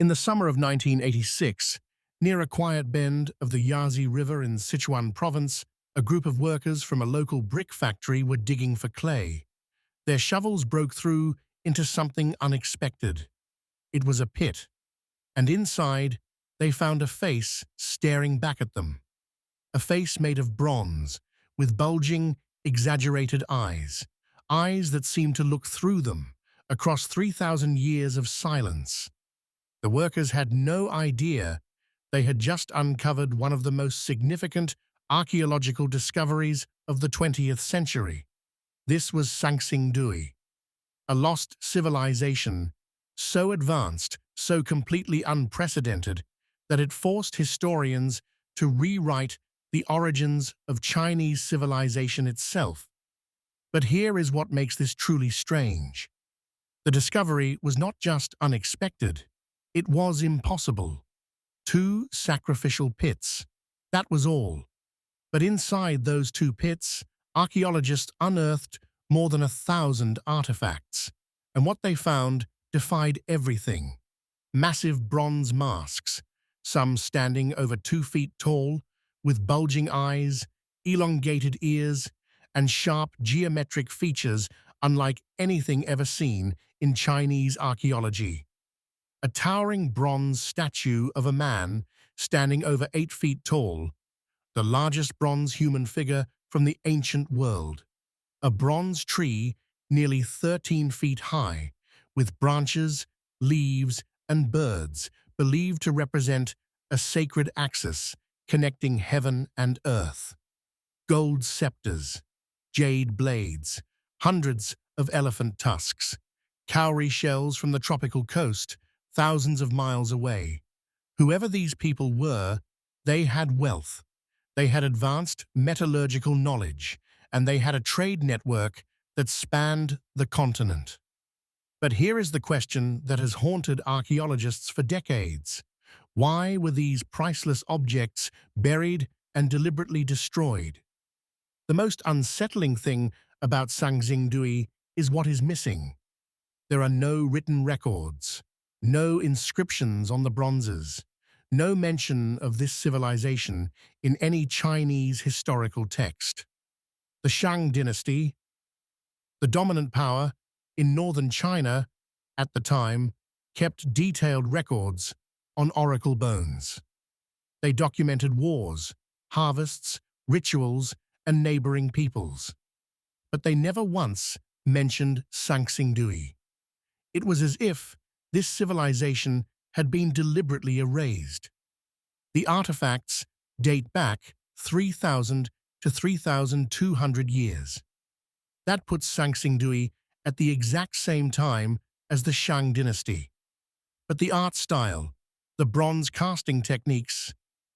In the summer of 1986, near a quiet bend of the Yangtze River in Sichuan province, a group of workers from a local brick factory were digging for clay. Their shovels broke through into something unexpected. It was a pit, and inside they found a face staring back at them. A face made of bronze, with bulging, exaggerated eyes that seemed to look through them, across 3,000 years of silence. The workers had no idea they had just uncovered one of the most significant archaeological discoveries of the 20th century. This was Sanxingdui, a lost civilization so advanced, so completely unprecedented, that it forced historians to rewrite the origins of Chinese civilization itself. But here is what makes this truly strange. The discovery was not just unexpected, it was impossible. 2 sacrificial pits, that was all. But inside those 2 pits, archaeologists unearthed more than 1,000 artifacts, and what they found defied everything. Massive bronze masks, some standing over 2 feet tall, with bulging eyes, elongated ears, and sharp geometric features unlike anything ever seen in Chinese archaeology. A towering bronze statue of a man standing over 8 feet tall, the largest bronze human figure from the ancient world. A bronze tree nearly 13 feet high, with branches, leaves, and birds believed to represent a sacred axis connecting heaven and earth. Gold scepters, jade blades, hundreds of elephant tusks, cowrie shells from the tropical coast, thousands of miles away. Whoever these people were, they had wealth. They had advanced metallurgical knowledge, and they had a trade network that spanned the continent. But here is the question that has haunted archaeologists for decades. Why were these priceless objects buried and deliberately destroyed? The most unsettling thing about Sanxingdui is what is missing. There are no written records, no inscriptions on the bronzes, no mention of this civilization in any Chinese historical text. The Shang dynasty, the dominant power in northern China at the time, kept detailed records on oracle bones. They documented wars, harvests, rituals, and neighboring peoples. But they never once mentioned Sanxingdui. It was as if this civilization had been deliberately erased. The artifacts date back 3,000 to 3,200 years. That puts Sanxingdui at the exact same time as the Shang dynasty. But the art style, the bronze casting techniques,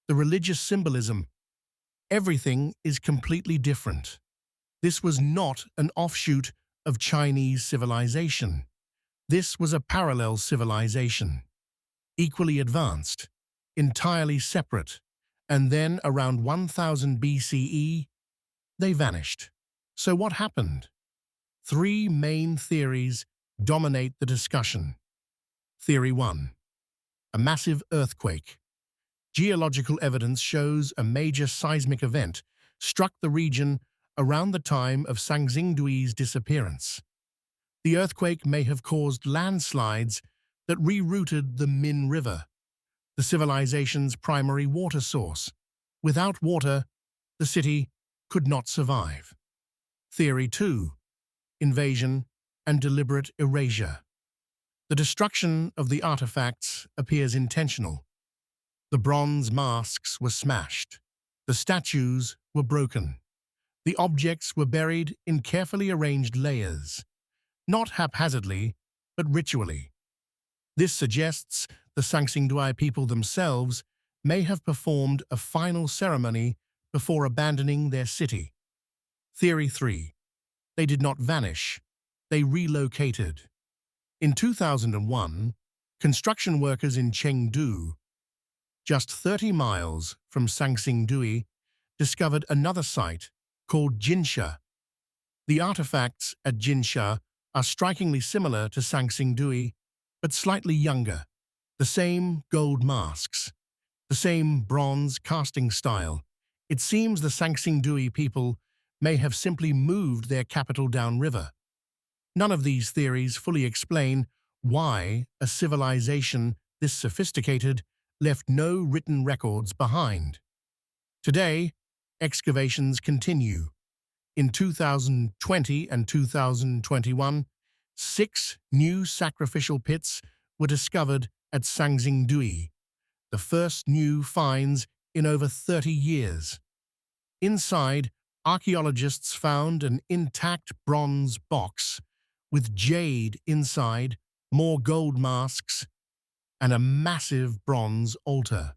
the religious symbolism, everything is completely different. This was not an offshoot of Chinese civilization. This was a parallel civilization, equally advanced, entirely separate, and then around 1000 BCE, they vanished. So what happened? 3 main theories dominate the discussion. Theory 1. A massive earthquake. Geological evidence shows a major seismic event struck the region around the time of Sanxingdui's disappearance. The earthquake may have caused landslides that rerouted the Min River, the civilization's primary water source. Without water, the city could not survive. Theory 2. Invasion and deliberate erasure. The destruction of the artifacts appears intentional. The bronze masks were smashed. The statues were broken. The objects were buried in carefully arranged layers, not haphazardly, but ritually. This suggests the Sanxingdui people themselves may have performed a final ceremony before abandoning their city. Theory 3. They did not vanish, they relocated. In 2001, construction workers in Chengdu, just 30 miles from Sanxingdui, discovered another site called Jinsha. The artifacts at Jinsha are strikingly similar to Sanxingdui, but slightly younger. The same gold masks, the same bronze casting style. It seems the Sanxingdui people may have simply moved their capital downriver. None of these theories fully explain why a civilization this sophisticated left no written records behind. Today, excavations continue. In 2020 and 2021, 6 new sacrificial pits were discovered at Sanxingdui, the first new finds in over 30 years. Inside, archaeologists found an intact bronze box with jade inside, more gold masks, and a massive bronze altar.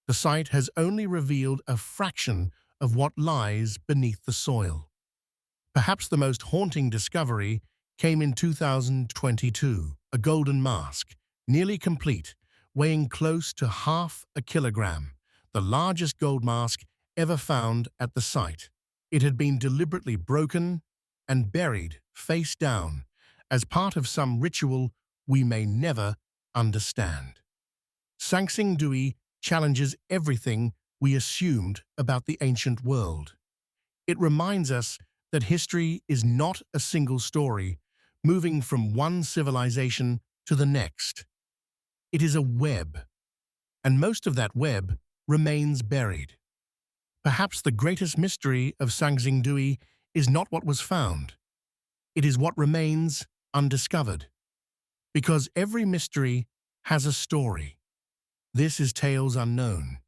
The site has only revealed a fraction of what lies beneath the soil. Perhaps the most haunting discovery came in 2022, a golden mask, nearly complete, weighing close to half a kilogram, the largest gold mask ever found at the site. It had been deliberately broken and buried face down as part of some ritual we may never understand. Sanxingdui challenges everything we assumed about the ancient world. It reminds us that history is not a single story, moving from one civilization to the next. It is a web, and most of that web remains buried. Perhaps the greatest mystery of Sanxingdui is not what was found. It is what remains undiscovered. Because every mystery has a story. This is Tales Unknown.